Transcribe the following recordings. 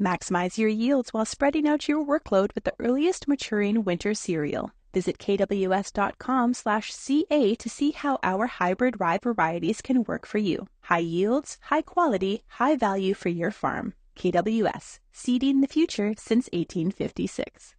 Maximize your yields while spreading out your workload with the earliest maturing winter cereal. Visit kws.com/CA to see how our hybrid rye varieties can work for you. High yields, high quality, high value for your farm. KWS, seeding the future since 1856.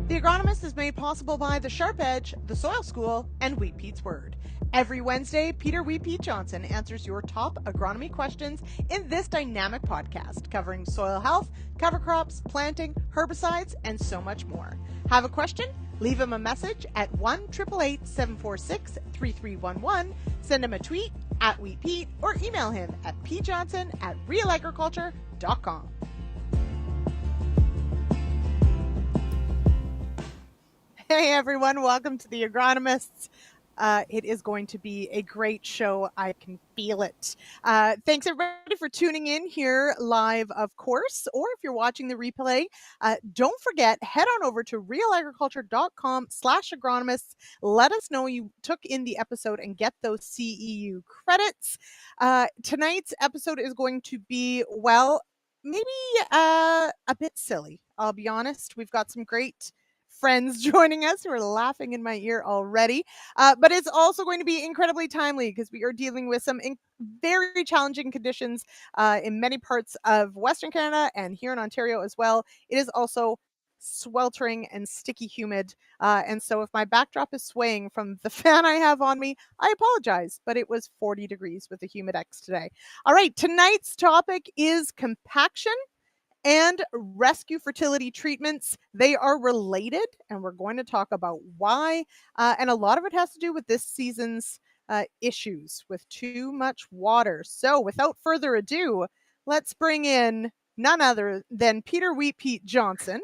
The Agronomist is made possible by The Sharp Edge, The Soil School, and Wheat Pete's Word. Every Wednesday, Peter Wheat Pete Johnson answers your top agronomy questions in this dynamic podcast, covering soil health, cover crops, planting, herbicides, and so much more. Have a question? Leave him a message at 1-888-746-3311, send him a tweet at Wheat Pete, or email him at pjohnson@realagriculture.com. Hey everyone, welcome to the Agronomists. It is going to be a great show. I can feel it. Thanks everybody for tuning in here live, of course, or if you're watching the replay, don't forget, head on over to realagriculture.com/agronomists. Let us know you took in the episode and get those CEU credits. Tonight's episode is going to be, well, maybe a bit silly. I'll be honest. We've got some great friends joining us who are laughing in my ear already. But it's also going to be incredibly timely because we are dealing with some very challenging conditions in many parts of Western Canada and here in Ontario as well. It is also sweltering and sticky humid. And so if my backdrop is swaying from the fan I have on me, I apologize, but it was 40 degrees with the Humidex today. All right, tonight's topic is compaction and rescue fertility treatments. They are related, and we're going to talk about why. And a lot of it has to do with this season's issues with too much water. So without further ado, let's bring in none other than Peter Wheat Pete Johnson,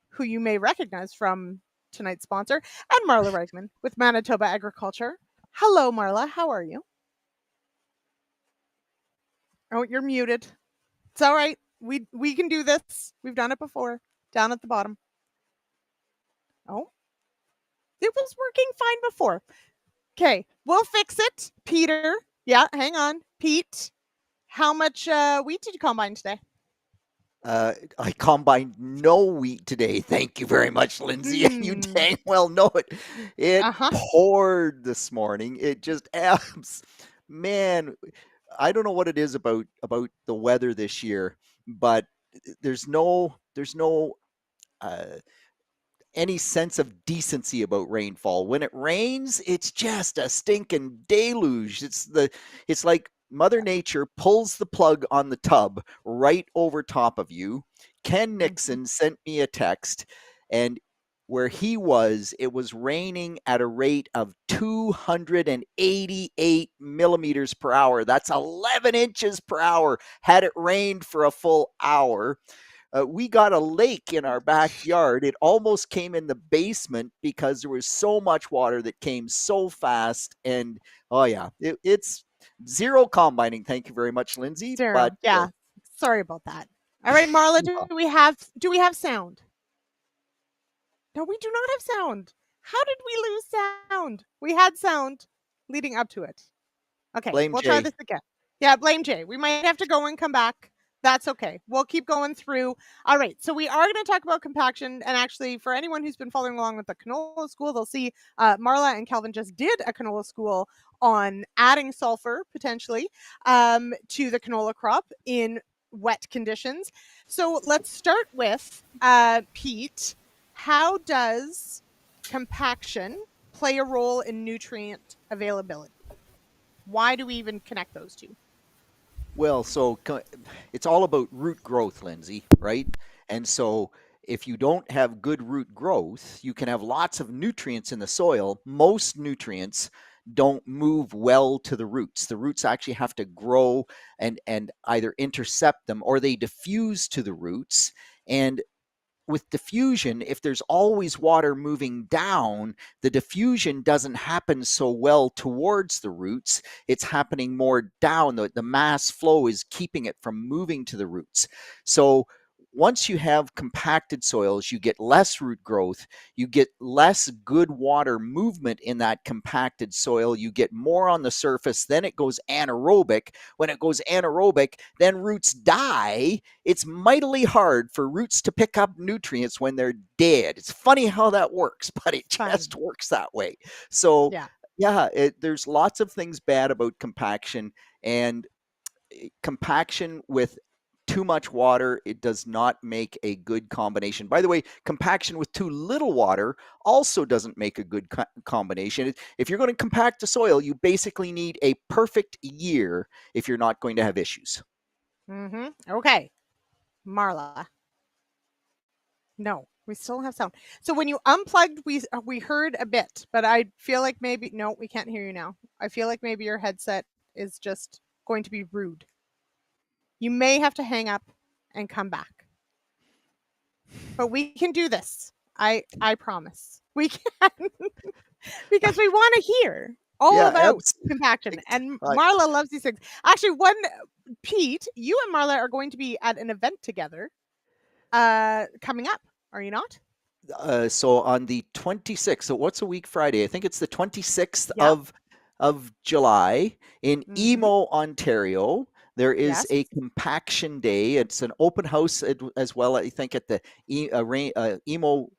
who you may recognize from tonight's sponsor, and Marla Riekman with Manitoba Agriculture. Hello, Marla. How are you? Oh, you're muted. It's all right. We can do this. We've done it before. Down at the bottom. Oh, it was working fine before. Okay, we'll fix it. Peter. Yeah, hang on. Pete, how much wheat did you combine today? I combined no wheat today. Thank you very much, Lyndsey. You dang well know it. It poured this morning. It just man, I don't know what it is about the weather this year, but there's no any sense of decency about rainfall. When it rains, it's just a stinking deluge. It's like Mother Nature pulls the plug on the tub right over top of you. Ken Nixon sent me a text, and where he was, it was raining at a rate of 288 millimeters per hour. That's 11 inches per hour. Had it rained for a full hour, we got a lake in our backyard. It almost came in the basement because there was so much water that came so fast. And oh yeah, it's zero combining. Thank you very much, Lyndsey. Zero. But yeah, sorry about that. All right, Marla, do we have sound? No, we do not have sound. How did we lose sound? We had sound leading up to it. Okay, we'll try this again. Yeah, blame Jay. We might have to go and come back. That's okay. We'll keep going through. All right. So we are going to talk about compaction. And actually, for anyone who's been following along with the canola school, they'll see Marla and Calvin just did a canola school on adding sulfur potentially to the canola crop in wet conditions. So let's start with Pete. How does compaction play a role in nutrient availability? Why do we even connect those two? Well, so it's all about root growth, Lyndsey, right? And so if you don't have good root growth, you can have lots of nutrients in the soil. Most nutrients don't move well to the roots. The roots actually have to grow and either intercept them or they diffuse to the roots. And with diffusion, if there's always water moving down, the diffusion doesn't happen so well towards the roots. It's happening more down. The mass flow is keeping it from moving to the roots. So once you have compacted soils, you get less root growth, you get less good water movement in that compacted soil, you get more on the surface, then it goes anaerobic. When it goes anaerobic, then roots die. It's mightily hard for roots to pick up nutrients when they're dead. It's funny how that works, but it just works that way. So there's lots of things bad about compaction, and compaction with too much water, it does not make a good combination. By the way, compaction with too little water also doesn't make a good combination. If you're going to compact the soil, you basically need a perfect year if you're not going to have issues. Okay. Marla. No, we still have sound. So when you unplugged, we heard a bit, but I feel like maybe, no, we can't hear you now. I feel like maybe your headset is just going to be rude. You may have to hang up and come back. But we can do this. I promise. We can. Because we want to hear all about compaction. And Marla loves these things. Actually, Pete, you and Marla are going to be at an event together coming up. Are you not? So on the 26th, so what's a week Friday? I think it's the 26th of July in Emo, Ontario. There is a compaction day. It's an open house as well, I think, at the Emo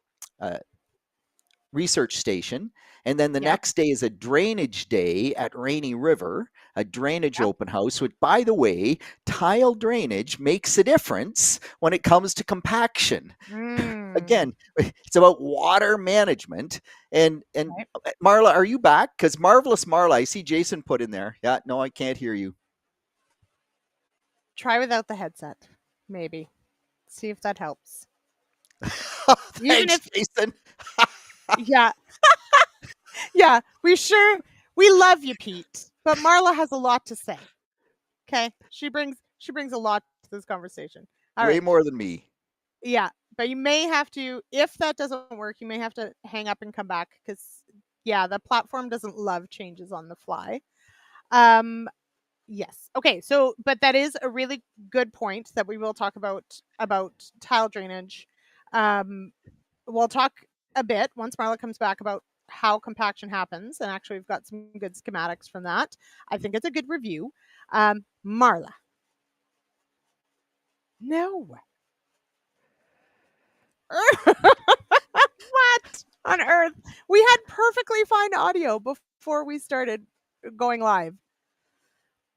research station. And then the next day is a drainage day at Rainy River, a drainage open house, which, by the way, tile drainage makes a difference when it comes to compaction. Again, it's about water management. And Marla, are you back? Because Marvelous Marla, I see Jason put in there. Yeah, no, I can't hear you. Try without the headset, maybe. See if that helps. Thanks, Jason. Yeah. Yeah, we love you, Pete. But Marla has a lot to say. Okay? She brings a lot to this conversation. Way more than me. Yeah, but you may have to, if that doesn't work, you may have to hang up and come back because the platform doesn't love changes on the fly. Yes. Okay, so but that is a really good point that we will talk about tile drainage. We'll talk a bit once Marla comes back about how compaction happens, and actually we've got some good schematics from that. I think it's a good review. Marla. No. What on earth? We had perfectly fine audio before we started going live.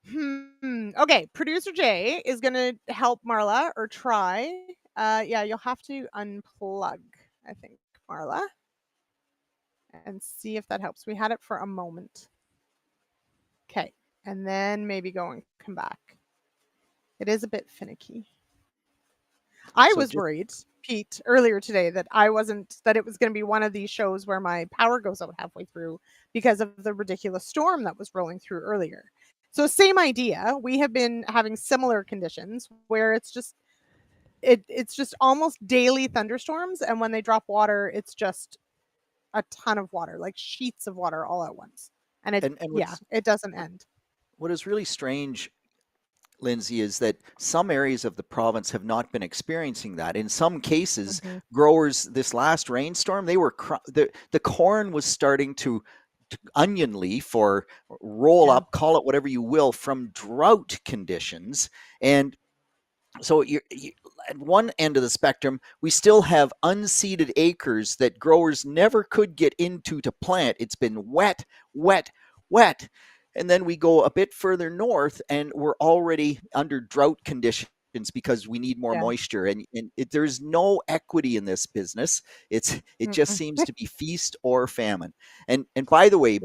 Okay, producer Jay is going to help Marla or try. You'll have to unplug, I think, Marla, and see if that helps. We had it for a moment. Okay, and then maybe go and come back. It is a bit finicky. I was worried, Pete, earlier today that it was going to be one of these shows where my power goes out halfway through because of the ridiculous storm that was rolling through earlier. So same idea. We have been having similar conditions where it's just almost daily thunderstorms, and when they drop water, it's just a ton of water, like sheets of water all at once. And it doesn't end. What is really strange, Lyndsey, is that some areas of the province have not been experiencing that. In some cases, growers, this last rainstorm, they were the corn was starting to onion leaf or roll up, call it whatever you will, from drought conditions. And so you at one end of the spectrum, we still have unseeded acres that growers never could get into to plant. It's been wet, wet, wet. And then we go a bit further north and we're already under drought conditions because we need more moisture. And there's no equity in this business. It just seems to be feast or famine. And by the way,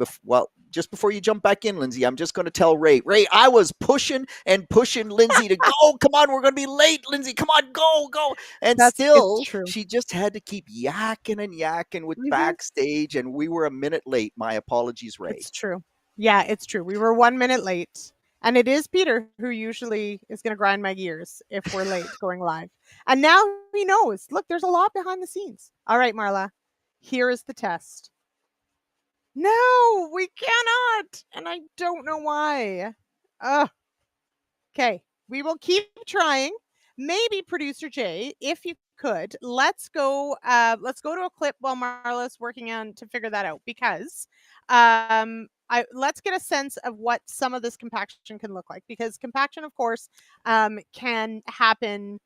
just before you jump back in, Lyndsey, I'm just going to tell Ray, I was pushing Lyndsey to go. Come on, we're going to be late, Lyndsey. Come on, go. And still, she just had to keep yakking with backstage, and we were a minute late. My apologies, Ray. It's true. Yeah, it's true. We were 1 minute late. And it is Peter who usually is going to grind my gears if we're late going live. And now he knows. Look, there's a lot behind the scenes. All right, Marla, here is the test. No, we cannot. And I don't know why. Okay, we will keep trying. Maybe producer Jay, if you could, let's go to a clip while Marla's working on to figure that out, because let's get a sense of what some of this compaction can look like, because compaction, of course, can happen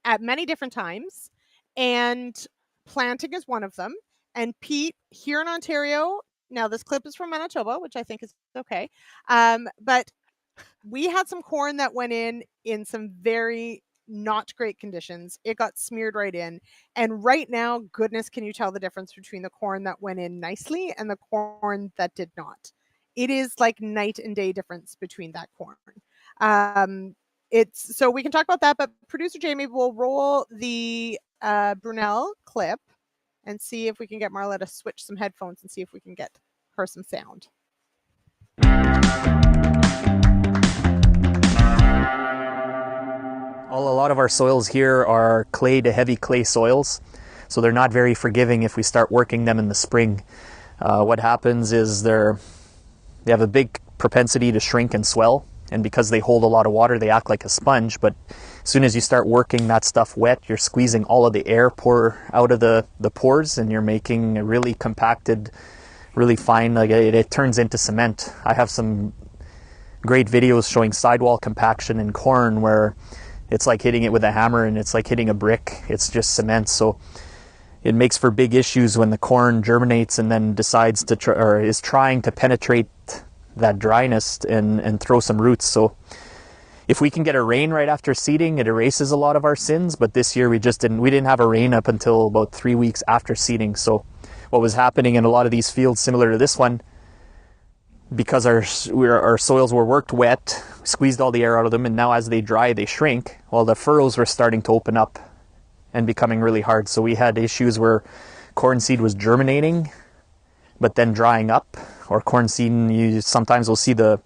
at many different times, and planting is one of them. And Pete, here in Ontario, now this clip is from Manitoba, which I think is okay, but we had some corn that went in some very not great conditions. It got smeared right in. And right now, goodness, can you tell the difference between the corn that went in nicely and the corn that did not? It is like night and day difference between that corn. It's so we can talk about that, but producer Jamie will roll the Brunel clip and see if we can get Marla to switch some headphones and see if we can get her some sound. A lot of our soils here are clay to heavy clay soils, so they're not very forgiving if we start working them in the spring. What happens is they have a big propensity to shrink and swell, and because they hold a lot of water, they act like a sponge. But as soon as you start working that stuff wet, you're squeezing all of the air out of the pores, and you're making a really compacted, really fine, like it turns into cement. I have some great videos showing sidewall compaction in corn where it's like hitting it with a hammer and it's like hitting a brick. It's just cement. So it makes for big issues when the corn germinates and then decides to is trying to penetrate that dryness and throw some roots. So if we can get a rain right after seeding, it erases a lot of our sins. But this year we didn't have a rain up until about 3 weeks after seeding. So what was happening in a lot of these fields similar to this one, because our soils were worked wet, squeezed all the air out of them, and now as they dry, they shrink. Well, the furrows were starting to open up and becoming really hard. So we had issues where corn seed was germinating, but then drying up. Or corn seed, you sometimes will see the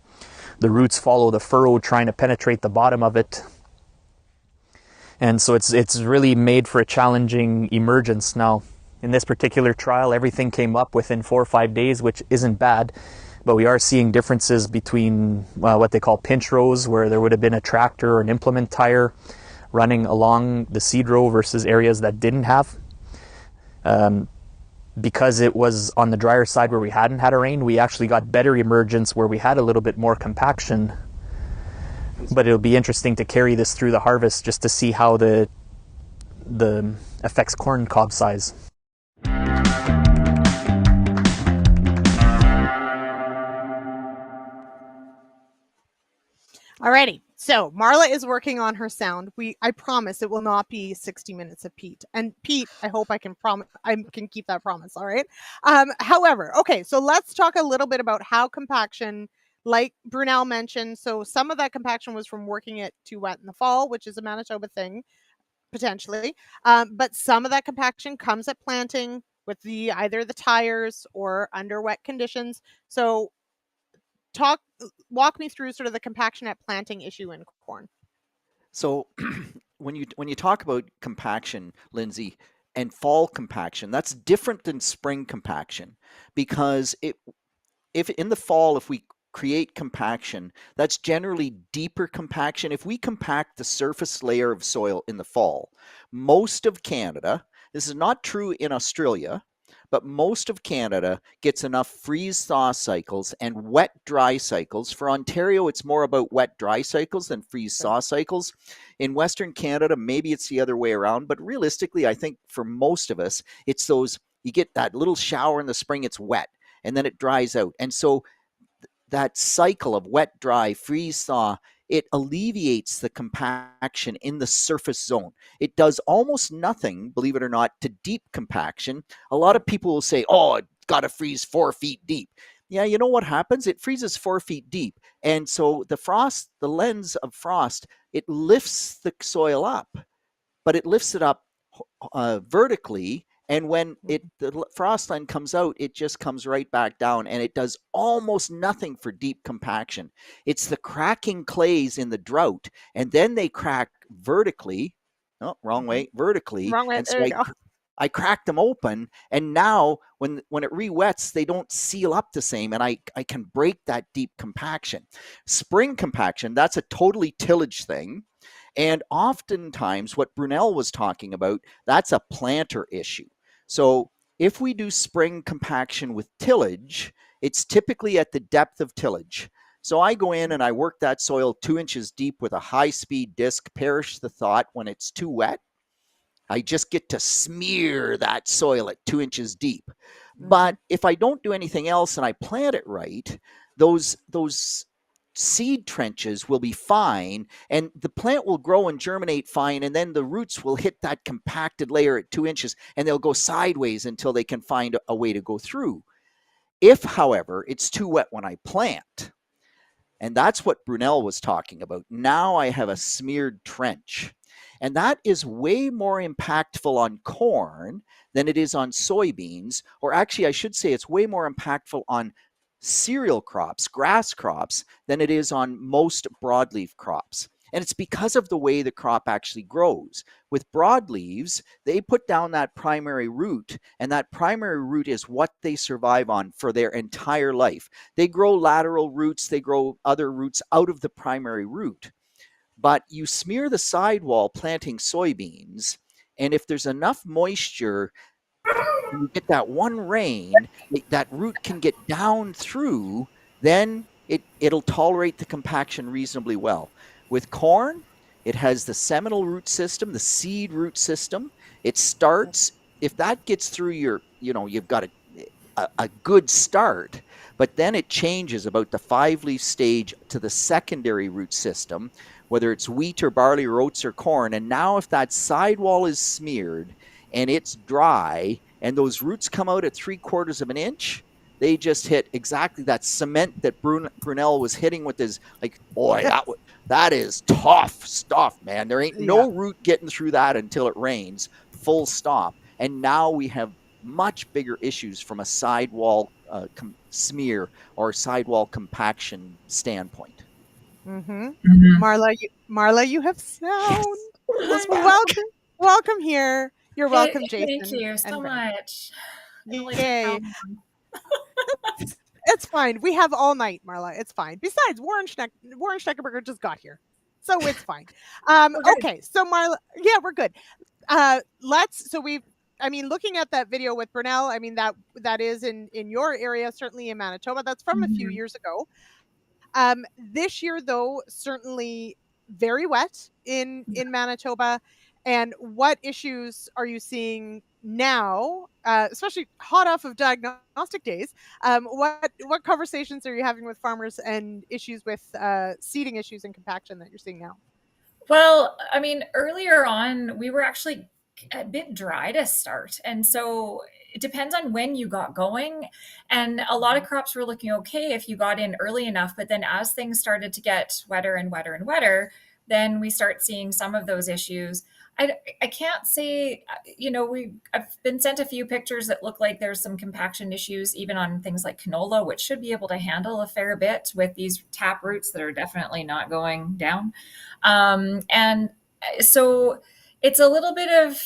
roots follow the furrow trying to penetrate the bottom of it. And so it's really made for a challenging emergence. Now, in this particular trial, everything came up within 4 or 5 days, which isn't bad. But we are seeing differences between what they call pinch rows, where there would have been a tractor or an implement tire running along the seed row versus areas that didn't have. Because it was on the drier side where we hadn't had a rain, we actually got better emergence where we had a little bit more compaction. But it'll be interesting to carry this through the harvest just to see how the affects corn cob size. Alrighty, so Marla is working on her sound. I promise it will not be 60 minutes of Pete. And Pete, I hope I can keep that promise. All right. However, okay, so let's talk a little bit about how compaction, like Brunel mentioned. So some of that compaction was from working it too wet in the fall, which is a Manitoba thing potentially. But some of that compaction comes at planting with either the tires or under wet conditions. So walk me through sort of the compaction at planting issue in corn. So when you talk about compaction, Lyndsey, and fall compaction, that's different than spring compaction, because if in the fall, if we create compaction, that's generally deeper compaction. If we compact the surface layer of soil in the fall, most of Canada, this is not true in Australia, but most of Canada gets enough freeze-thaw cycles and wet-dry cycles. For Ontario, it's more about wet-dry cycles than freeze-thaw cycles. In Western Canada, maybe it's the other way around, but realistically, I think for most of us, it's those, you get that little shower in the spring, it's wet, and then it dries out. And so that cycle of wet, dry, freeze, thaw, it alleviates the compaction in the surface zone. It does almost nothing, believe it or not, to deep compaction. A lot of people will say, oh, it's got to freeze 4 feet deep. Yeah, you know what happens? It freezes 4 feet deep. And so the lens of frost, it lifts the soil up, but it lifts it up vertically And when the frost line comes out, it just comes right back down, and it does almost nothing for deep compaction. It's the cracking clays in the drought, and then they crack vertically. Oh, wrong way, vertically. Wrong way. And There so you go. I cracked them open, and now when it re-wets, they don't seal up the same, and I can break that deep compaction. Spring compaction, that's a totally tillage thing. And oftentimes, what Brunel was talking about, that's a planter issue. So if we do spring compaction with tillage, it's typically at the depth of tillage. So I go in and I work that soil 2 inches deep with a high-speed disc, perish the thought when it's too wet. I just get to smear that soil at 2 inches deep. But if I don't do anything else and I plant it right, those seed trenches will be fine, and the plant will grow and germinate fine, and then the roots will hit that compacted layer at 2 inches, and they'll go sideways until they can find a way to go through. If, however, it's too wet when I plant, and that's what Brunel was talking about, now I have a smeared trench. And that is way more impactful on corn than it is on soybeans, or actually, I should say it's way more impactful on cereal crops, grass crops, than it is on most broadleaf crops. And it's because of the way the crop actually grows. With broadleaves, they put down that primary root, and that primary root is what they survive on for their entire life. They grow lateral roots, they grow other roots out of the primary root. But you smear the sidewall planting soybeans, and if there's enough moisture, you get that one rain, that root can get down through, then it'll tolerate the compaction reasonably well. With corn, it has the seminal root system, the seed root system. It starts, if that gets through you've got a good start, but then it changes about the 5-leaf stage to the secondary root system, whether it's wheat or barley or oats or corn. And now if that sidewall is smeared and it's dry and those roots come out at 3/4 of an inch, they just hit exactly that cement that Brunel was hitting with his, like, boy, that is tough stuff, man. There ain't no root getting through that until it rains, full stop. And now we have much bigger issues from a sidewall smear or sidewall compaction standpoint. Marla, you have sound. Yes. Welcome here. You're welcome, Jason. Thank you so much. Yay. It's fine. We have all night, Marla. It's fine. Besides, Warren Schneckenberger just got here, so it's fine. Okay, so Marla, yeah, we're good. Looking at that video with Brunel, I mean, that is in your area, certainly in Manitoba. That's from a few years ago. This year, though, certainly very wet in Manitoba. And what issues are you seeing now, especially hot off of diagnostic days? What conversations are you having with farmers and issues with seeding issues and compaction that you're seeing now? Well, I mean, earlier on, we were actually a bit dry to start. And so it depends on when you got going. And a lot of crops were looking okay if you got in early enough. But then as things started to get wetter and wetter and wetter, then we start seeing some of those issues. I can't say, I've been sent a few pictures that look like there's some compaction issues, even on things like canola, which should be able to handle a fair bit with these tap roots that are definitely not going down. And so it's a little bit of,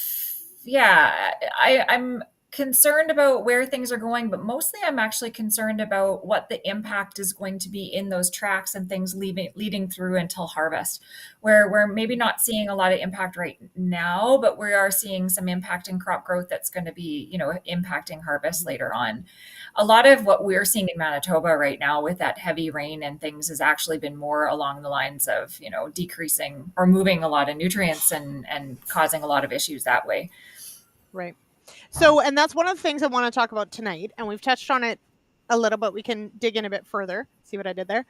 I'm concerned about where things are going, but mostly I'm actually concerned about what the impact is going to be in those tracks and things leading through until harvest, where we're maybe not seeing a lot of impact right now, but we are seeing some impact in crop growth that's going to be, impacting harvest later on. A lot of what we're seeing in Manitoba right now with that heavy rain and things has actually been more along the lines of, decreasing or moving a lot of nutrients and causing a lot of issues that way. Right. So, and that's one of the things I want to talk about tonight, and we've touched on it a little, but we can dig in a bit further. See what I did there?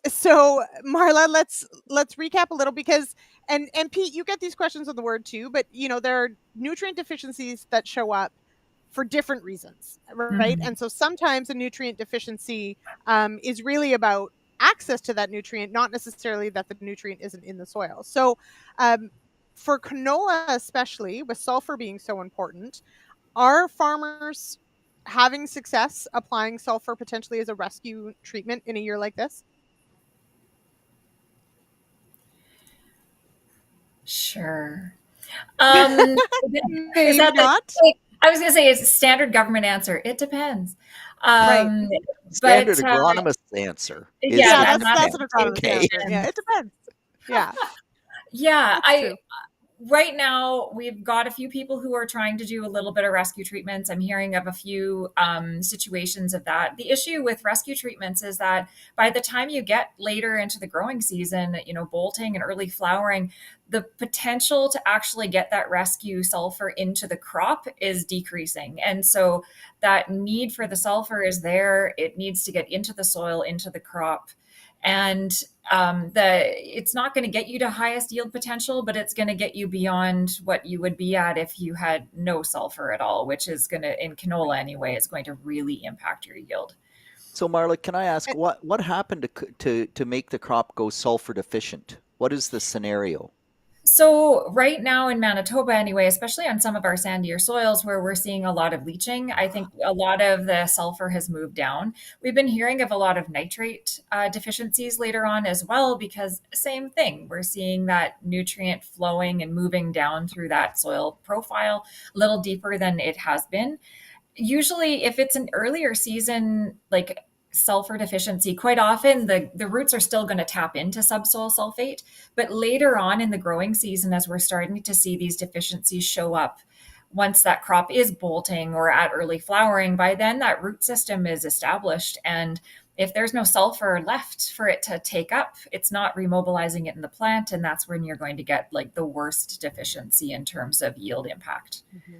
So Marla, let's recap a little, because, and Pete, you get these questions on the word too, but there are nutrient deficiencies that show up for different reasons, right? And so sometimes a nutrient deficiency is really about access to that nutrient, not necessarily that the nutrient isn't in the soil. So for canola, especially with sulfur being so important, Are farmers having success applying sulfur potentially as a rescue treatment in a year like this? Sure. Is Maybe that the, not. I was going to say it's a standard government answer. It depends. Right. Standard But agonomist's answer is yeah, Yeah, it and that's an depends. economist Okay. answer. Yeah, it depends. Yeah, yeah, that's true. right now we've got a few people who are trying to do a little bit of rescue treatments. I'm hearing of a few situations of that. The issue with rescue treatments is that by the time you get later into the growing season, bolting and early flowering, the potential to actually get that rescue sulfur into the crop is decreasing. And so that need for the sulfur is there. It needs to get into the soil, into the crop. And it's not going to get you to highest yield potential, but it's going to get you beyond what you would be at if you had no sulfur at all, which is going to, in canola anyway, it's going to really impact your yield. So Marla, can I ask what happened to make the crop go sulfur deficient? What is the scenario? So right now in Manitoba anyway, especially on some of our sandier soils where we're seeing a lot of leaching, I think a lot of the sulfur has moved down. We've been hearing of a lot of nitrate deficiencies later on as well, because same thing, we're seeing that nutrient flowing and moving down through that soil profile a little deeper than it has been. Usually if it's an earlier season, like sulfur deficiency, quite often the roots are still going to tap into subsoil sulfate. But later on in the growing season, as we're starting to see these deficiencies show up, once that crop is bolting or at early flowering, by then that root system is established. And if there's no sulfur left for it to take up, it's not remobilizing it in the plant. And that's when you're going to get like the worst deficiency in terms of yield impact. Mm-hmm.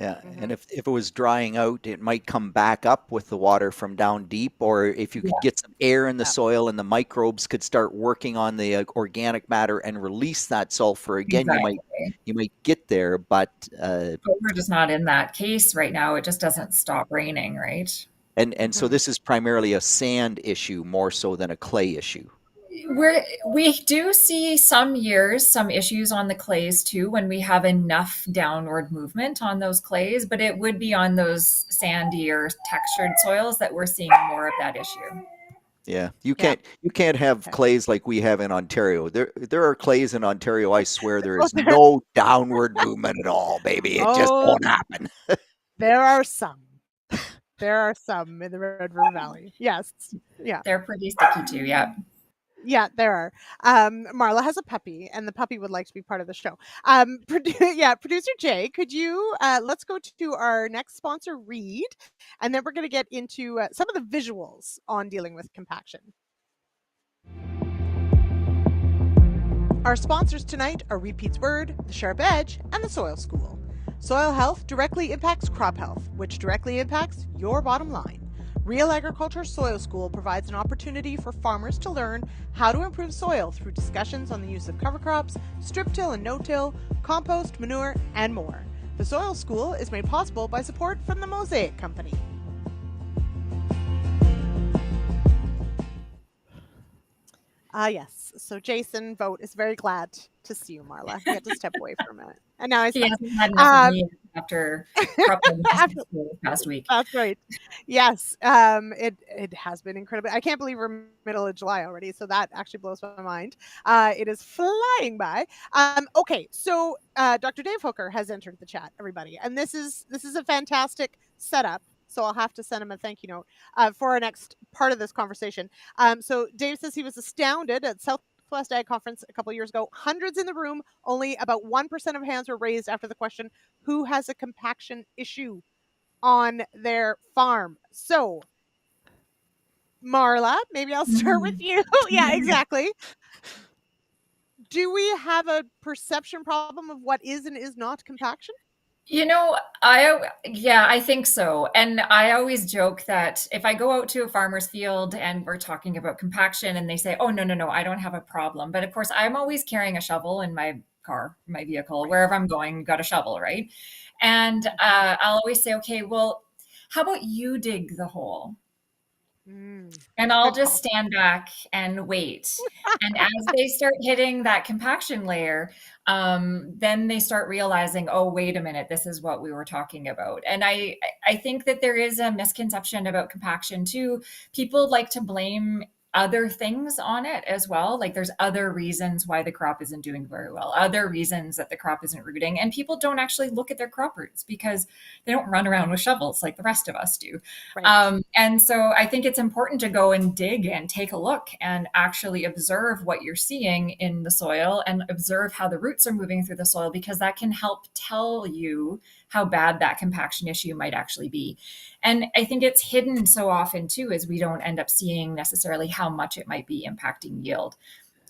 Yeah, and if it was drying out, it might come back up with the water from down deep, or if you could get some air in the soil and the microbes could start working on the organic matter and release that sulfur again, Exactly. you might get there, but we're just not in that case right now. It just doesn't stop raining, right? and so this is primarily a sand issue more so than a clay issue. We do see some years some issues on the clays too when we have enough downward movement on those clays, but it would be on those sandy or textured soils that we're seeing more of that issue. Yeah, you can't have clays like we have in Ontario. There are clays in Ontario, I swear there is no downward movement at all, baby. It just won't happen. There are some. There are some in the Red River Valley. Yes. Yeah. They're pretty sticky too, yeah. Yeah, there are. Marla has a puppy, and the puppy would like to be part of the show. Producer Jay, could you let's go to our next sponsor, Reed, and then we're going to get into some of the visuals on dealing with compaction. Our sponsors tonight are Repeat's Word, The Sharp Edge, and the Soil School. Soil health directly impacts crop health, which directly impacts your bottom line. RealAgriculture Soil School provides an opportunity for farmers to learn how to improve soil through discussions on the use of cover crops, strip till and no-till, compost, manure, and more. The Soil School is made possible by support from the Mosaic Company. Yes. So Jason Vogt is very glad to see you, Marla. You had to step away for a minute. And now he hasn't had enough of me after past week. That's right. Yes. It has been incredible. I can't believe we're middle of July already. So that actually blows my mind. It is flying by. Okay. So Dr. Dave Hooker has entered the chat, everybody. And this is a fantastic setup. So I'll have to send him a thank you note for our next part of this conversation. So Dave says he was astounded at Southwest Ag Conference a couple of years ago. Hundreds in the room, only about 1% of hands were raised after the question, who has a compaction issue on their farm? So, Marla, maybe I'll start with you. Yeah, exactly. Do we have a perception problem of what is and is not compaction? I think so. And I always joke that if I go out to a farmer's field and we're talking about compaction and they say, oh, no, I don't have a problem. But of course, I'm always carrying a shovel in my car, my vehicle, wherever I'm going, got a shovel, right? And I'll always say, okay, well, how about you dig the hole? And I'll Good just call. stand back and wait. And as they start hitting that compaction layer, then they start realizing, oh, wait a minute, this is what we were talking about. And I think that there is a misconception about compaction too. People like to blame other things on it as well. Like there's other reasons why the crop isn't doing very well, other reasons that the crop isn't rooting. And people don't actually look at their crop roots because they don't run around with shovels like the rest of us do. Right. And so I think it's important to go and dig and take a look and actually observe what you're seeing in the soil and observe how the roots are moving through the soil, because that can help tell you how bad that compaction issue might actually be. And I think it's hidden so often too, is we don't end up seeing necessarily how much it might be impacting yield.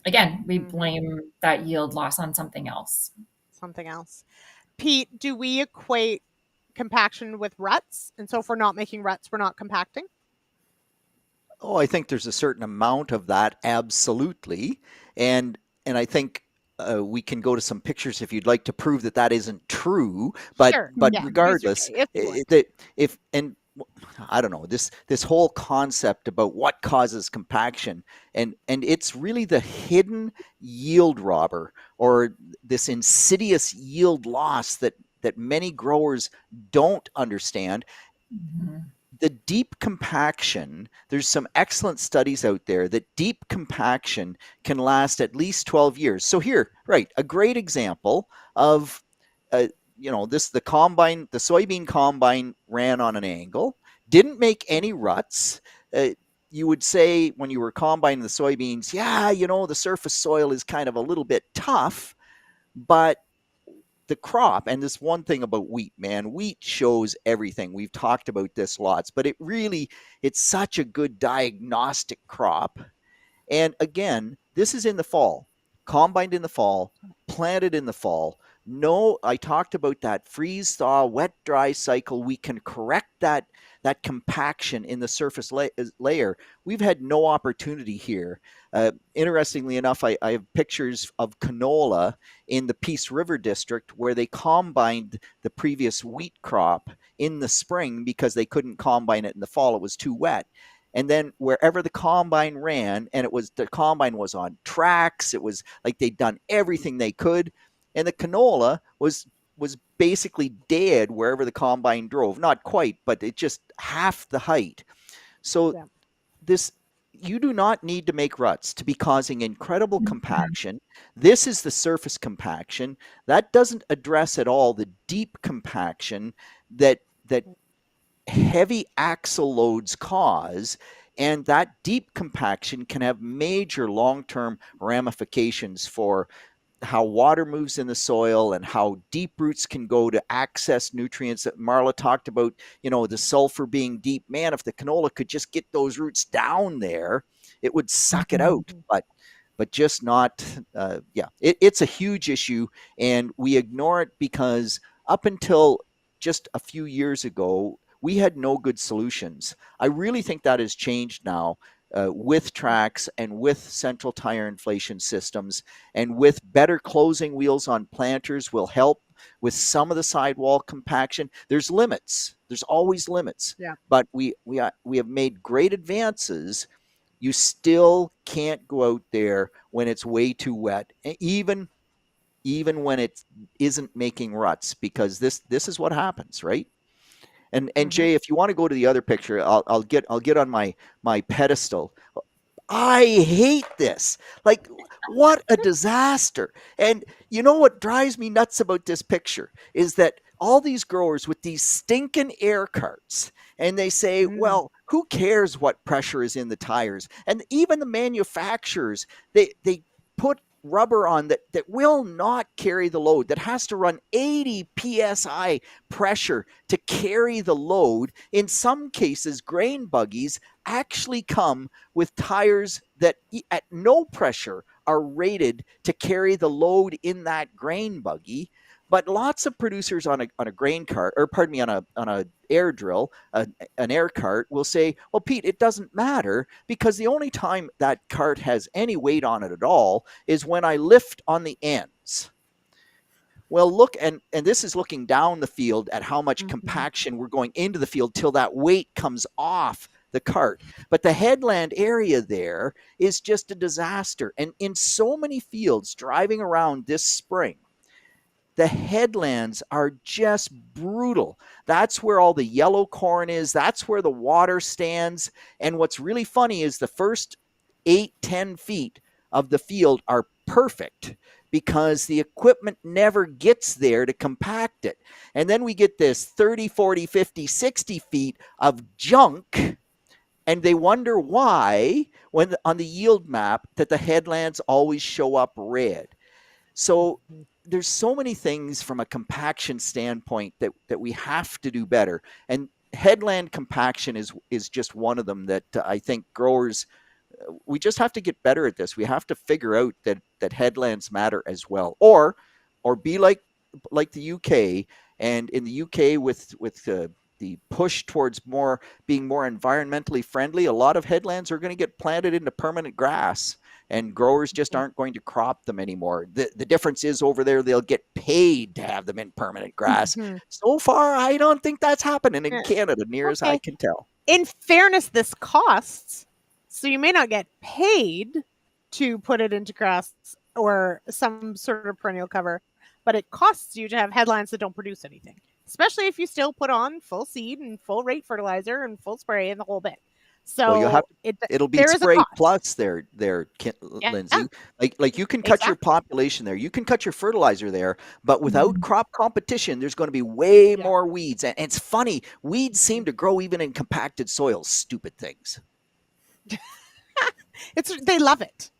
Again, we blame that yield loss on something else. Something else. Pete, do we equate compaction with ruts? And so if we're not making ruts, we're not compacting? Oh, I think there's a certain amount of that, absolutely. And I think we can go to some pictures if you'd like to prove that that isn't true. But Sure. but Yeah. regardless, If you would. that if and I don't know, this whole concept about what causes compaction, and it's really the hidden yield robber, or this insidious yield loss that many growers don't understand. The deep compaction, there's some excellent studies out there that deep compaction can last at least 12 years. So here, right, a great example of the soybean combine ran on an angle, didn't make any ruts. You would say when you were combining the soybeans, yeah, the surface soil is kind of a little bit tough, but the crop, and this one thing about wheat, man, wheat shows everything. We've talked about this lots, but it's such a good diagnostic crop. And again, this is in the fall, combined in the fall, planted in the fall. No, I talked about that freeze thaw, wet dry cycle. We can correct that compaction in the surface layer. We've had no opportunity here. Interestingly enough, I have pictures of canola in the Peace River district where they combined the previous wheat crop in the spring because they couldn't combine it in the fall. It was too wet. And then wherever the combine ran, and the combine was on tracks, it was like they'd done everything they could, and the canola was basically dead wherever the combine drove. Not quite, but it just half the height. So you do not need to make ruts to be causing incredible compaction. This is the surface compaction. That doesn't address at all the deep compaction that heavy axle loads cause, and that deep compaction can have major long-term ramifications for how water moves in the soil and how deep roots can go to access nutrients. That Marla talked about, the sulfur being deep. Man, if the canola could just get those roots down there, it would suck it out. But just not, it's a huge issue, and we ignore it because up until just a few years ago, we had no good solutions. I really think that has changed now. With tracks and with central tire inflation systems and with better closing wheels on planters will help with some of the sidewall compaction. There's limits. There's always limits. Yeah. But we have made great advances. You still can't go out there when it's way too wet, even when it isn't making ruts, because this is what happens, right? And Jay, if you want to go to the other picture, I'll get on my pedestal. I hate this. Like, what a disaster. And you know what drives me nuts about this picture is that all these growers with these stinking air carts, and they say, well, who cares what pressure is in the tires? And even the manufacturers, they put rubber on that will not carry the load, that has to run 80 psi pressure to carry the load. In some cases, grain buggies actually come with tires that at no pressure are rated to carry the load in that grain buggy. But lots of producers on a grain cart, or pardon me, on a air drill, an air cart, will say, well, Pete, it doesn't matter because the only time that cart has any weight on it at all is when I lift on the ends. Well, look, and this is looking down the field at how much compaction we're going into the field till that weight comes off the cart. But the headland area there is just a disaster. And in so many fields driving around this spring, the headlands are just brutal. That's where all the yellow corn is. That's where the water stands. And what's really funny is the first 8-10 feet of the field are perfect because the equipment never gets there to compact it. And then we get this 30, 40, 50, 60 feet of junk. And they wonder why, when on the yield map, that the headlands always show up red. So there's so many things from a compaction standpoint that we have to do better. And headland compaction is just one of them that I think growers, we just have to get better at this. We have to figure out that headlands matter as well, or be like the UK. And in the UK, with the push towards being more environmentally friendly, a lot of headlands are going to get planted into permanent grass, and growers just aren't going to crop them anymore. The difference is over there, they'll get paid to have them in permanent grass. So far, I don't think that's happening in Canada, near as I can tell. In fairness, this costs. So you may not get paid to put it into grass or some sort of perennial cover, but it costs you to have headlands that don't produce anything, especially if you still put on full seed and full rate fertilizer and full spray and the whole bit. So it'll be spray plus there, Lyndsey. Like you can cut your population there, you can cut your fertilizer there, but without crop competition, there's going to be way more weeds. And it's funny, weeds seem to grow even in compacted soils. Stupid things. They love it.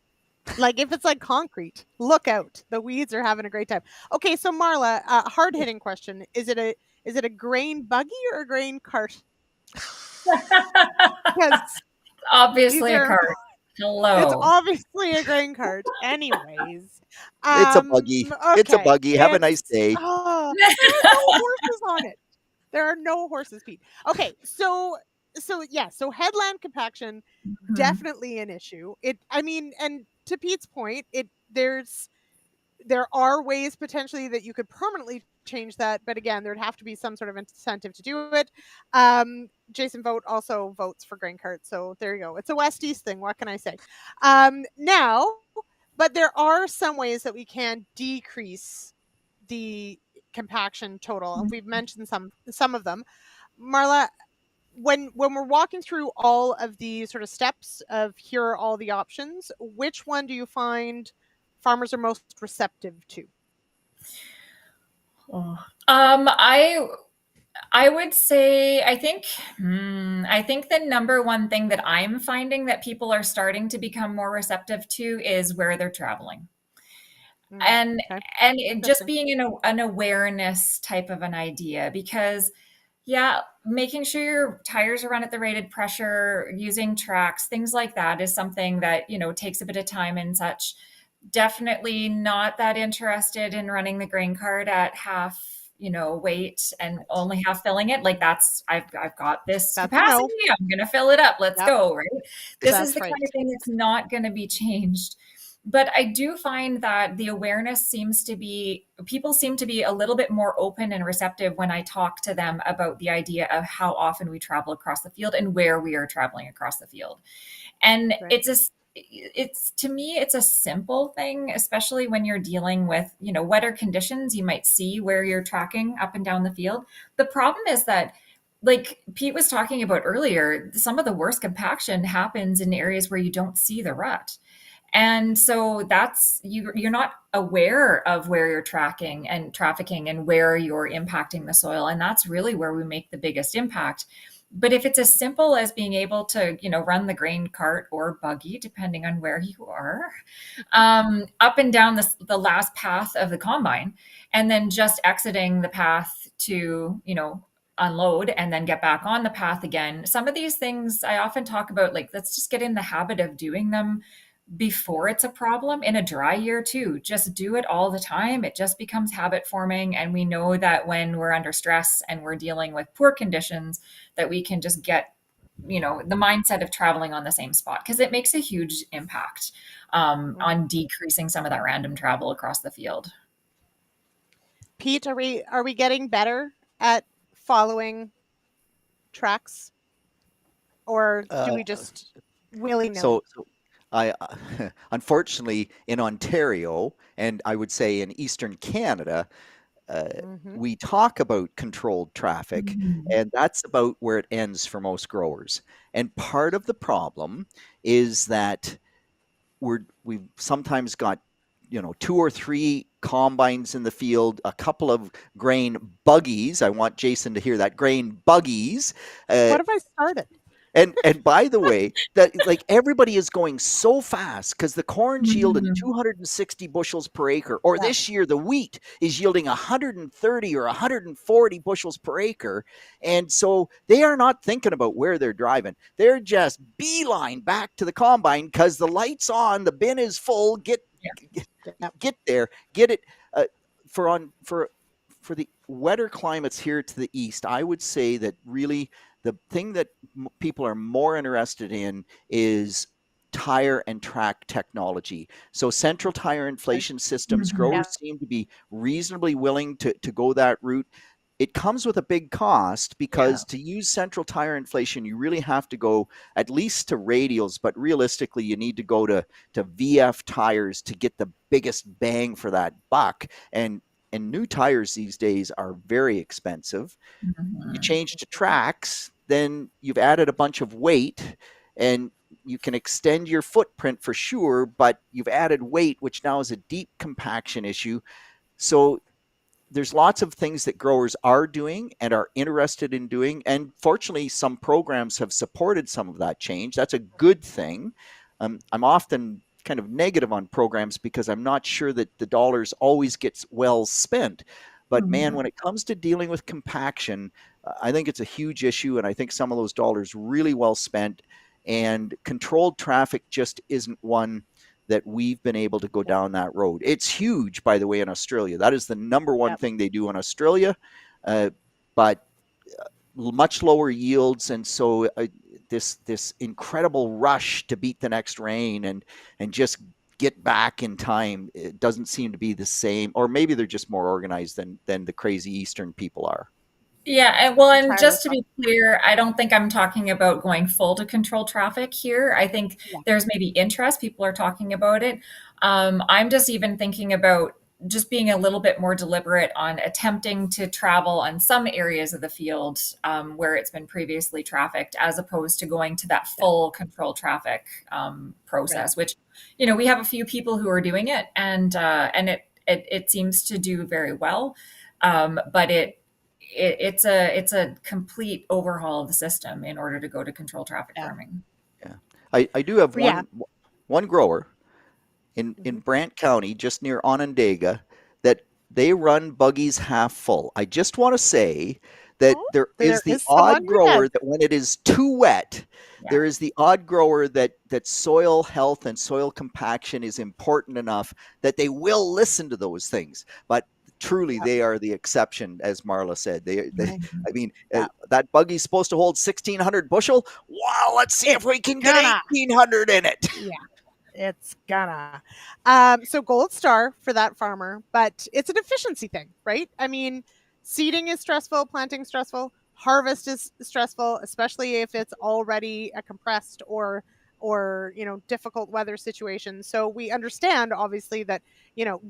Like if it's like concrete, look out. The weeds are having a great time. Okay, so Marla, hard hitting question: is it a grain buggy or a grain cart? Because obviously a cart. Hello. It's obviously a grain cart. Anyways, it's a buggy. Okay. It's a buggy. Have a nice day. Oh, there are no horses on it. There are no horses, Pete. Okay, so headland compaction, definitely an issue. And to Pete's point, there are ways potentially that you could permanently change that, but again, there'd have to be some sort of incentive to do it. Jason Vogt also votes for grain cart, so there you go. It's a West East thing. What can I say? But there are some ways that we can decrease the compaction total, and we've mentioned some of them. Marla, when we're walking through all of the sort of steps of here are all the options, which one do you find farmers are most receptive to? I would say I think the number one thing that I'm finding that people are starting to become more receptive to is where they're traveling. And it just being an awareness type of an idea, because making sure your tires are run at the rated pressure, using tracks, things like that is something that, takes a bit of time and such. Definitely not that interested in running the grain cart at half, weight and only half filling it. Like I've got this capacity. I'm going to fill it up. Let's go. Right. This is the kind of thing that's not going to be changed. But I do find that the awareness people seem to be a little bit more open and receptive when I talk to them about the idea of how often we travel across the field and where we are traveling across the field. And to me, it's a simple thing, especially when you're dealing with, wetter conditions. You might see where you're tracking up and down the field. The problem is that, like Pete was talking about earlier, some of the worst compaction happens in areas where you don't see the rut. And so that's you're not aware of where you're tracking and trafficking and where you're impacting the soil. And that's really where we make the biggest impact. But if it's as simple as being able to, run the grain cart or buggy, depending on where you are, up and down the last path of the combine, and then just exiting the path to, unload and then get back on the path again. Some of these things I often talk about, like, let's just get in the habit of doing them before it's a problem in a dry year too. Just do it all the time. It just becomes habit forming. And we know that when we're under stress and we're dealing with poor conditions, that we can just get, the mindset of traveling on the same spot, because it makes a huge impact on decreasing some of that random travel across the field. Pete, are we getting better at following tracks? or do Uh, we just willy-nilly? so I unfortunately in Ontario, and I would say in Eastern Canada, uh, Mhm. we talk about controlled traffic, Mhm. and that's about where it ends for most growers. And part of the problem is that we've sometimes got, you know, two or three combines in the field, a couple of grain buggies. I want Jason to hear that, grain buggies. Uh, What have I started? and by the way, that like everybody is going so fast because the corn's yielding Mhm. 260 bushels per acre, or Yeah. this year the wheat is yielding 130 or 140 bushels per acre, and so they are not thinking about where they're driving. They're just beeline back to the combine because the light's on, the bin is full. Yep. Get there, get it. Uh, for on for the wetter climates here to the east, I would say that really the thing that people are more interested in is tire and track technology. So central tire inflation systems, Mhm. growers Yeah. seem to be reasonably willing to go that route. It comes with a big cost Yeah. because to use central tire inflation, you really have to go at least to radials, but realistically, you need to go to VF tires to get the biggest bang for that buck. And new tires these days are very expensive. You Mhm. change to tracks, then you've added a bunch of weight, and you can extend your footprint for sure, but you've added weight, which now is a deep compaction issue. So there's lots of things that growers are doing and are interested in doing. And fortunately, some programs have supported some of that change. That's a good thing. I'm often kind of negative on programs because I'm not sure that the dollars always gets well spent. But man, Mhm. when it comes to dealing with compaction, I think it's a huge issue. And I think some of those dollars really well spent. And controlled traffic just isn't one that we've been able to go down that road. It's huge, by the way, in Australia. That is the number one Yep. thing they do in Australia, uh, but much lower yields, and so this incredible rush to beat the next rain and just get back in time, it doesn't seem to be the same, or maybe they're just more organized than the crazy Eastern people are. Yeah, and well, and Entirely just to be clear, I don't think I'm talking about going full to control traffic here. I think Yeah. there's maybe interest, people are talking about it. I'm just even thinking about just being a little bit more deliberate on attempting to travel on some areas of the field where it's been previously trafficked, as opposed to going to that Yeah. full control traffic Right. process, which, you know, we have a few people who are doing it, and it seems to do very well. But it's a complete overhaul of the system in order to go to control traffic Yeah. farming. Yeah, I do have Yeah. one grower in Mhm. Brant County, just near Onondaga, that they run buggies half full. I just want to say that Oh, there there is the is some on odd your grower head. that when it is too wet, Yeah. there is the odd grower that soil health and soil compaction is important enough that they will listen to those things. But truly, Yep. they are the exception, as Marla said. Mhm. I mean, Yeah. that buggy's supposed to hold 1,600 bushel. Wow, let's see if It's we can get gonna. 1,800 in it. Yeah. It's gonna. So gold star for that farmer, but it's an efficiency thing, right? I mean, seeding is stressful, planting stressful, harvest is stressful, especially if it's already a compressed or difficult weather situation. So we understand obviously that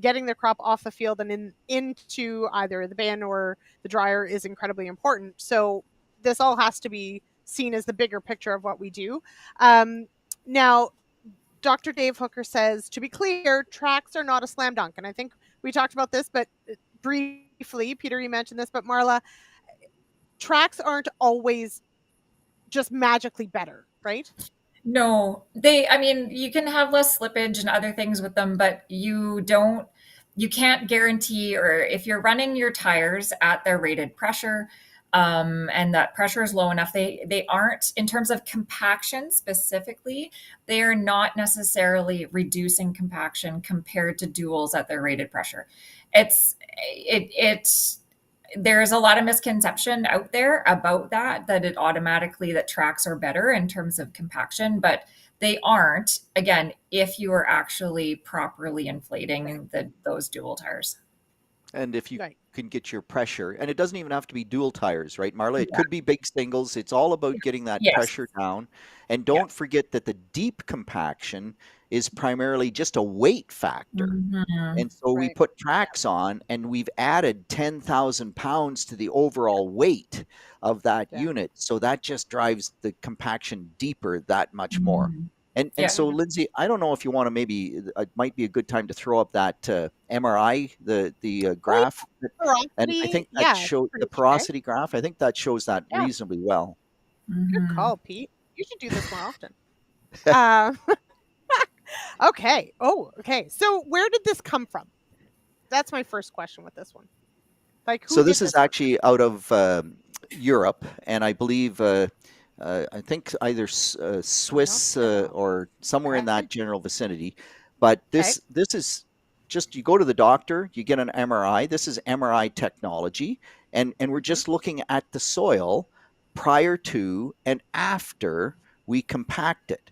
getting the crop off the field and into either the bin or the dryer is incredibly important. So this all has to be seen as the bigger picture of what we do. Now Dr. Dave Hooker says, to be clear, tracks are not a slam dunk. And I think we talked about this, but briefly, Peter, you mentioned this, but Marla, tracks aren't always just magically better, right? No, I mean, you can have less slippage and other things with them, but you can't guarantee, or if you're running your tires at their rated pressure, and that pressure is low enough, they aren't, in terms of compaction specifically, they are not necessarily reducing compaction compared to duals at their rated pressure. It's there's a lot of misconception out there about that it automatically, that tracks are better in terms of compaction, but they aren't, again, if you are actually properly inflating those dual tires. And if you Right. can get your pressure, and it doesn't even have to be dual tires, right, Marla? It could be big singles. It's all about getting that Yes. pressure down. And don't forget that the deep compaction is primarily just a weight factor. Mhm. And so we Right. put tracks on, and we've added 10,000 pounds to the overall weight of that Yeah. unit. So that just drives the compaction deeper that much more. Mhm. And Yeah. so, Lyndsey, I don't know if you want to maybe, it might be a good time to throw up that MRI, the graph. And I Porosity, think that yeah, shows the pretty okay. porosity graph. I think that shows that Yeah. reasonably well. Good Mhm. call, Pete. You should do this more often. Uh, okay. Oh, okay. So where did this come from? That's my first question with this one. Like, who So did this is this work? actually out of Europe, and I believe I think either Swiss yeah. or somewhere in Okay. that general vicinity. But Okay. this is just, you go to the doctor, you get an MRI. This is MRI technology, and we're just looking at the soil prior to and after we compact it.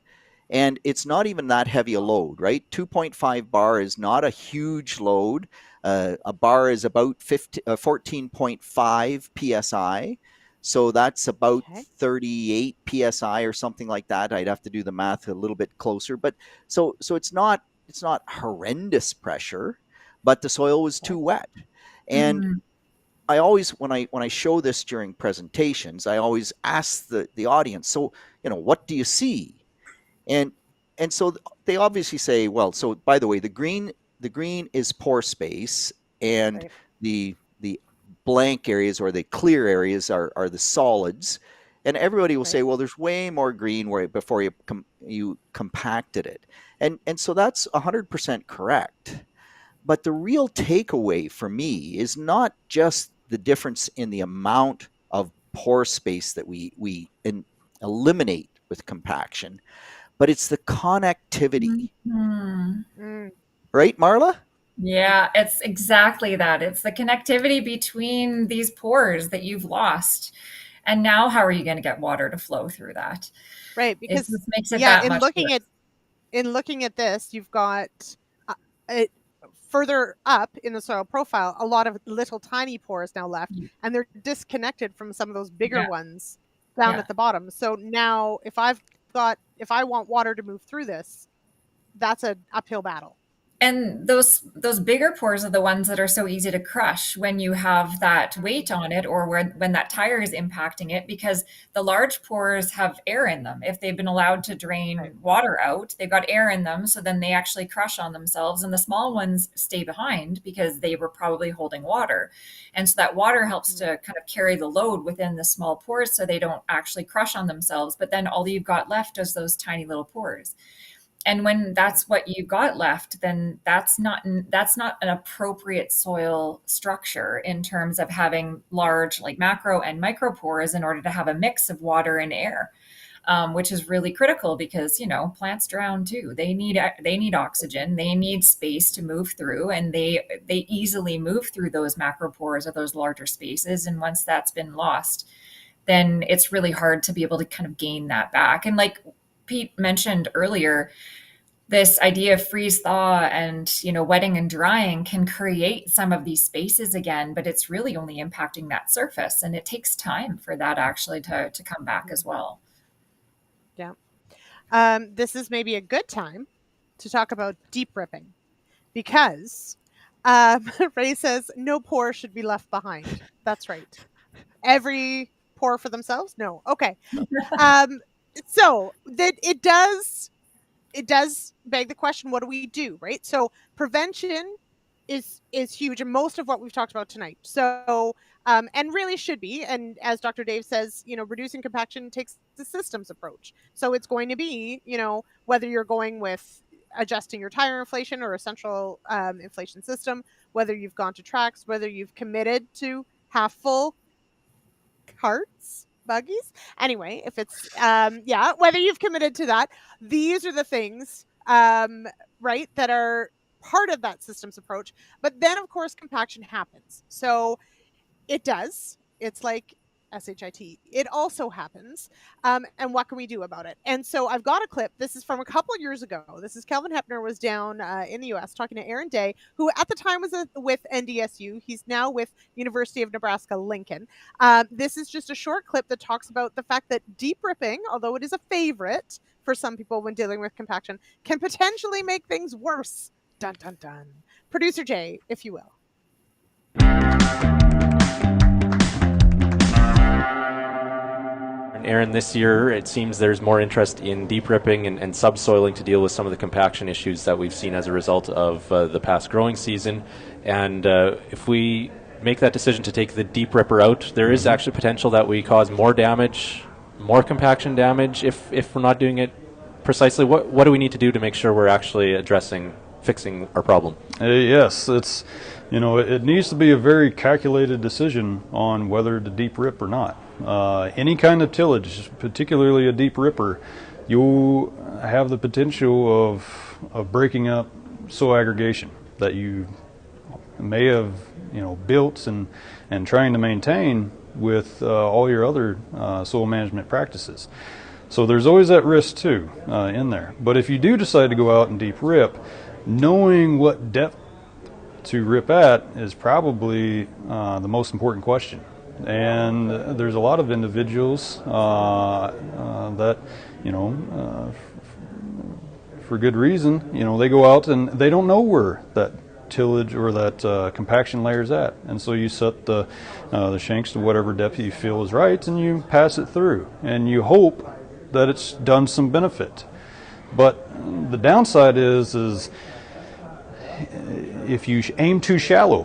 And it's not even that heavy a load, right? 2.5 bar is not a huge load. A bar is about 14.5 psi. So that's about Okay. 38 psi or something like that. I'd have to do the math a little bit closer, but so it's not horrendous pressure, but the soil was too wet. And Mhm. I always, when I show this during presentations, I always ask the audience, so, what do you see? And so they obviously say, well, so by the way, the green is pore space, and Right. the blank areas or the clear areas are the solids. And everybody will Right. say, well, there's way more green where before you compacted it. And so that's 100% correct. But the real takeaway for me is not just the difference in the amount of pore space that we eliminate with compaction, but it's the connectivity, Mhm. Mm. right, Marla? Yeah, it's exactly that. It's the connectivity between these pores that you've lost. And now how are you going to get water to flow through that? Right. It Because just makes it yeah, that much worse. in looking at this, you've got it further up in the soil profile, a lot of little tiny pores now left, and they're disconnected from some of those bigger Yeah. ones down Yeah. at the bottom. So now if I want water to move through this, that's an uphill battle. And those bigger pores are the ones that are so easy to crush when you have that weight on it, or when that tire is impacting it, because the large pores have air in them. If they've been allowed to drain Right. water out, they've got air in them, so then they actually crush on themselves, and the small ones stay behind because they were probably holding water. And so that water helps to kind of carry the load within the small pores so they don't actually crush on themselves. But then all you've got left is those tiny little pores. And when that's what you got left, then that's not an appropriate soil structure in terms of having large, like, macro and micro pores in order to have a mix of water and air, which is really critical because plants drown too. They need oxygen, they need space to move through, and they easily move through those macro pores or those larger spaces. And once that's been lost, then it's really hard to be able to kind of gain that back. And like Pete mentioned earlier, this idea of freeze thaw and wetting and drying can create some of these spaces again, but it's really only impacting that surface, and it takes time for that actually to come back as well. Yeah. This is maybe a good time to talk about deep ripping, because Ray says no pore should be left behind. That's right. Every pore for themselves? No. Okay. So that it does beg the question, what do we do, right? So prevention is huge, and most of what we've talked about tonight. So and really should be, and as Dr. Dave says, reducing compaction takes the systems approach. So it's going to be, whether you're going with adjusting your tire inflation or a central inflation system, whether you've gone to tracks, whether you've committed to half full carts, buggies. Anyway, if it's whether you've committed to that, these are the things right, that are part of that systems approach. But then of course compaction happens. So it does. It's like SHIT. It also happens. And what can we do about it? And so I've got a clip. This is from a couple years ago. This is Kelvin Hepner was down in the US talking to Aaron Day, who at the time was with NDSU. He's now with University of Nebraska Lincoln. This is just a short clip that talks about the fact that deep ripping, although it is a favorite for some people when dealing with compaction, can potentially make things worse. Dun, dun, dun. Producer Jay, if you will. Aaron, this year it seems there's more interest in deep ripping and subsoiling to deal with some of the compaction issues that we've seen as a result of the past growing season. And if we make that decision to take the deep ripper out, there is actually potential that we cause more damage, more compaction damage if we're not doing it precisely. What do we need to do to make sure we're actually fixing our problem? Yes, it needs to be a very calculated decision on whether to deep rip or not. Any kind of tillage, particularly a deep ripper, you have the potential of breaking up soil aggregation that you may have built and trying to maintain with all your other soil management practices. So there's always that risk too in there. But if you do decide to go out and deep rip, knowing what depth to rip at is probably the most important question. And there's a lot of individuals that, for good reason, they go out and they don't know where that tillage or that compaction layer is at. And so you set the shanks to whatever depth you feel is right and you pass it through. And you hope that it's done some benefit. But the downside is if you aim too shallow,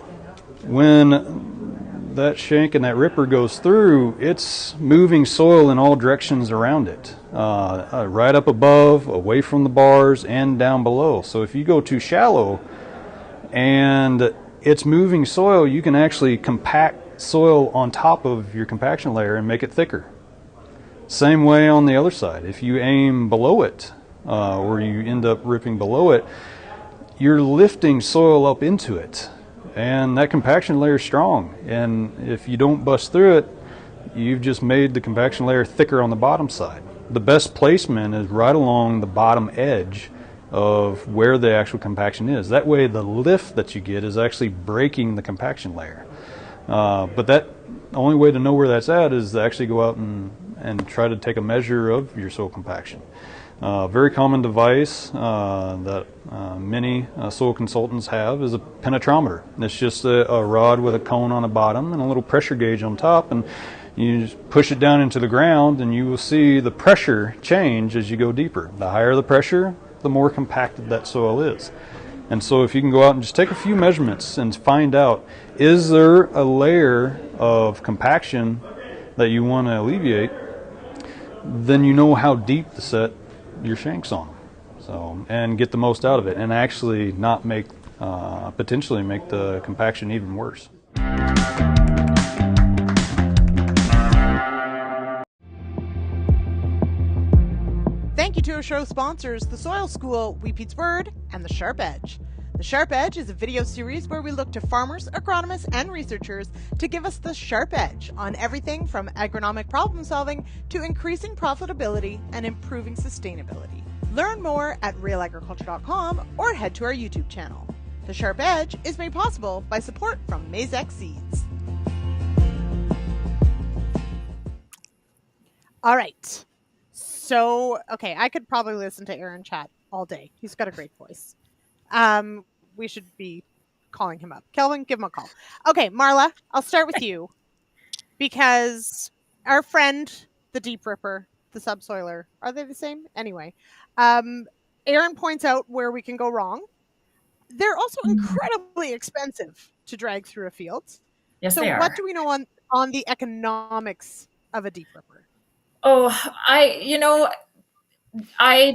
when that shank and that ripper goes through, it's moving soil in all directions around it, right up above, away from the bars, and down below. So if you go too shallow and it's moving soil, you can actually compact soil on top of your compaction layer and make it thicker. Same way on the other side. If you aim below it, or you end up ripping below it, you're lifting soil up into it. And that compaction layer is strong, and if you don't bust through it, you've just made the compaction layer thicker on the bottom side. The best placement is right along the bottom edge of where the actual compaction is. That way the lift that you get is actually breaking the compaction layer. But the only way to know where that's at is to actually go out and try to take a measure of your soil compaction. Very common device that many soil consultants have is a penetrometer. It's just a rod with a cone on the bottom and a little pressure gauge on top, and you just push it down into the ground and you will see the pressure change as you go deeper. The higher the pressure, the more compacted that soil is. And so if you can go out and just take a few measurements and find out, is there a layer of compaction that you want to alleviate, then you know how deep to set your shanks on them, and get the most out of it, and actually not potentially make the compaction even worse. Thank you to our show sponsors, the Soil School, Wee Pete's Word, and The Sharp Edge. The Sharp Edge is a video series where we look to farmers, agronomists, and researchers to give us the sharp edge on everything from agronomic problem solving to increasing profitability and improving sustainability. Learn more at RealAgriculture.com or head to our YouTube channel. The Sharp Edge is made possible by support from Maizex Seeds. All right. So, okay, I could probably listen to Aaron chat all day. He's got a great voice. We should be calling him up. Kelvin, give him a call. Okay, Marla, I'll start with you because our friend, the deep ripper, the subsoiler, are they the same? Anyway, Aaron points out where we can go wrong. They're also incredibly expensive to drag through a field. Yes, so they are. What do we know on the economics of a deep ripper? Oh, I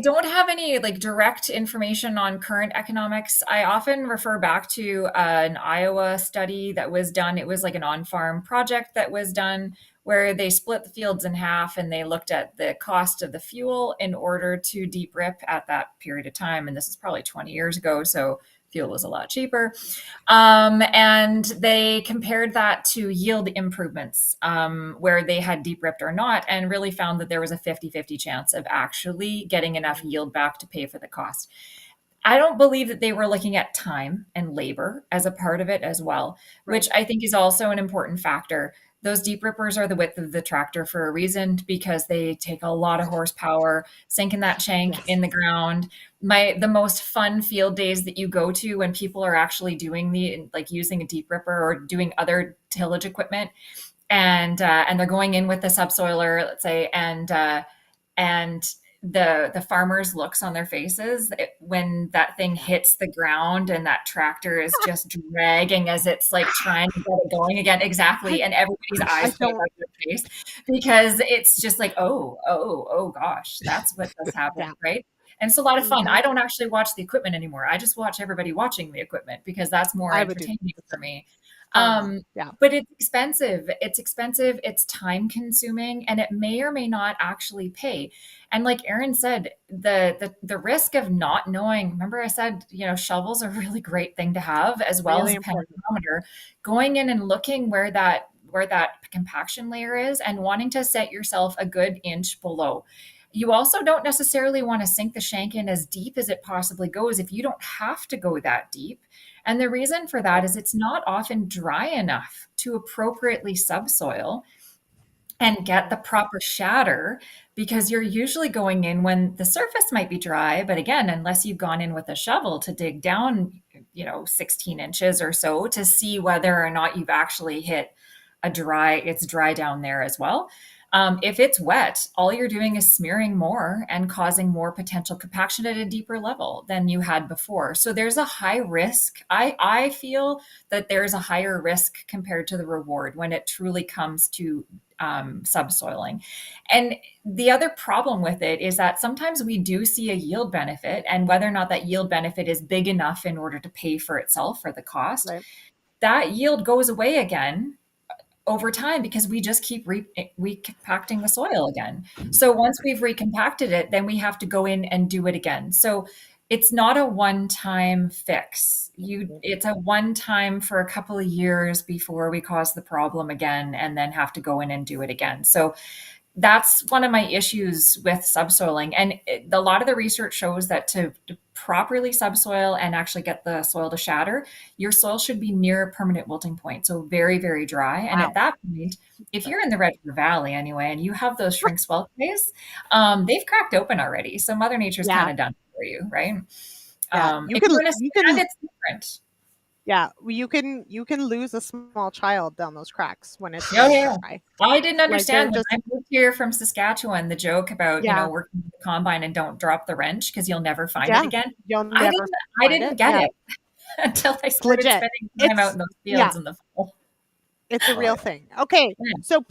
don't have any direct information on current economics. I often refer back to an Iowa study that was done. It was like an on-farm project that was done where they split the fields in half and they looked at the cost of the fuel in order to deep rip at that period of time. And this is probably 20 years ago. So fuel was a lot cheaper. And they compared that to yield improvements, where they had deep ripped or not, and really found that there was a 50-50 chance of actually getting enough yield back to pay for the cost. I don't believe that they were looking at time and labor as a part of it as well, which I think is also an important factor. Those deep rippers are the width of the tractor for a reason, because they take a lot of horsepower, sinking that shank in the ground. The most fun field days that you go to when people are actually doing using a deep ripper or doing other tillage equipment, and they're going in with the subsoiler, let's say, and the farmers' looks on their faces when that thing hits the ground and that tractor is just dragging as it's like trying to get it going again. Exactly. And everybody's eyes go out their face, because it's just like, oh gosh, that's what does happen. Right. And it's a lot of fun. I don't actually watch the equipment anymore. I just watch everybody watching the equipment, because that's more entertaining for me. But it's expensive. It's time consuming, and it may or may not actually pay. And like Erin said, the risk of not knowing, remember I said, shovels are a really great thing to have, as well as a penetrometer. Going in and looking where that compaction layer is, and wanting to set yourself a good inch below. You also don't necessarily want to sink the shank in as deep as it possibly goes if you don't have to go that deep. And the reason for that is it's not often dry enough to appropriately subsoil and get the proper shatter, because you're usually going in when the surface might be dry. But again, unless you've gone in with a shovel to dig down, 16 inches or so to see whether or not you've actually hit it's dry down there as well. If it's wet, all you're doing is smearing more and causing more potential compaction at a deeper level than you had before. So there's a high risk. I feel that there's a higher risk compared to the reward when it truly comes to subsoiling. And the other problem with it is that sometimes we do see a yield benefit, and whether or not that yield benefit is big enough in order to pay for itself for the cost, that yield goes away again over time, because we just keep recompacting the soil again. So once we've recompacted it, then we have to go in and do it again. So it's not a one-time fix. It's a one-time for a couple of years before we cause the problem again, and then have to go in and do it again. So that's one of my issues with subsoiling. And a lot of the research shows that to properly subsoil and actually get the soil to shatter, your soil should be near a permanent wilting point. So very, very dry. And at that point, if you're in the Red River Valley anyway, and you have those shrink swell plays, they've cracked open already. So Mother Nature's kind of done for you, right? It's different. Yeah, you can lose a small child down those cracks when it's dry. I didn't Like understand when I moved here from Saskatchewan, the joke about working with the combine and don't drop the wrench because you'll never find it again. I didn't get it until I started spending time out in those fields in the fall. It's a real thing. Okay, so